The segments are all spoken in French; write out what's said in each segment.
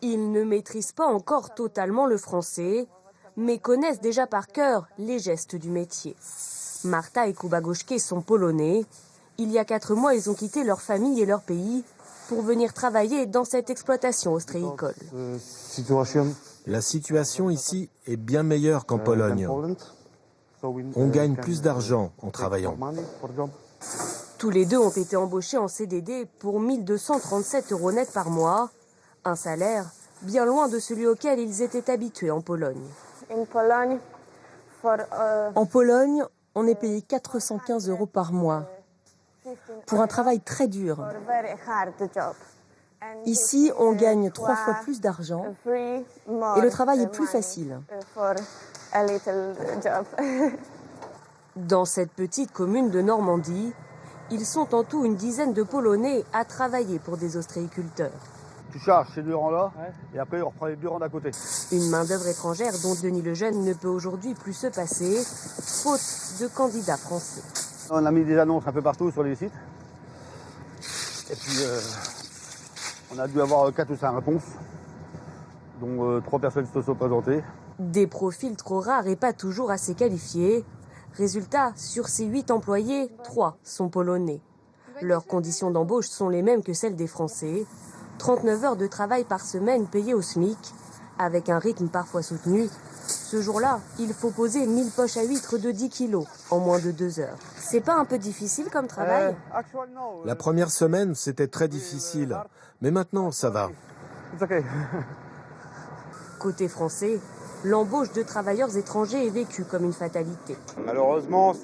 Ils ne maîtrisent pas encore totalement le français, mais connaissent déjà par cœur les gestes du métier. Marta et Kuba Goszke sont polonais. Il y a 4 mois, ils ont quitté leur famille et leur pays pour venir travailler dans cette exploitation ostréicole. La situation ici est bien meilleure qu'en Pologne. On gagne plus d'argent en travaillant. Tous les deux ont été embauchés en CDD pour 1 237 € net par mois, un salaire bien loin de celui auquel ils étaient habitués en Pologne. En Pologne, on est payé 415 € par mois pour un travail très dur. Ici, on gagne 3 fois plus d'argent et le travail est plus facile. Dans cette petite commune de Normandie, ils sont en tout une dizaine de Polonais à travailler pour des ostréiculteurs. Tu charges ces 2 rangs-là, et après on reprend les 2 rangs d'à côté. Une main-d'œuvre étrangère dont Denis Lejeune ne peut aujourd'hui plus se passer, faute de candidats français. On a mis des annonces un peu partout sur les sites. Et puis on a dû avoir 4 ou 5 réponses, dont 3 personnes se sont présentées. Des profils trop rares et pas toujours assez qualifiés. Résultat, sur ces 8 employés, 3 sont polonais. Leurs conditions d'embauche sont les mêmes que celles des Français. 39 heures de travail par semaine payées au SMIC, avec un rythme parfois soutenu. Ce jour-là, il faut poser 1000 poches à huîtres de 10 kilos en moins de 2 heures. C'est pas un peu difficile comme travail? La première semaine, c'était très difficile, mais maintenant, ça va. Côté français, l'embauche de travailleurs étrangers est vécue comme une fatalité. Malheureusement,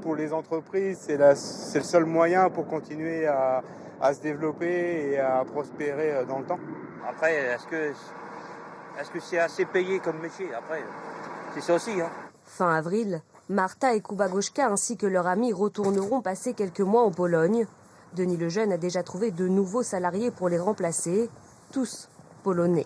pour les entreprises, c'est le seul moyen pour continuer à se développer et à prospérer dans le temps. Après, est-ce que c'est assez payé comme métier? Après, c'est ça aussi. Fin avril, Marta et Kuba Goszka ainsi que leurs amis retourneront passer quelques mois en Pologne. Denis Lejeune a déjà trouvé de nouveaux salariés pour les remplacer, tous polonais.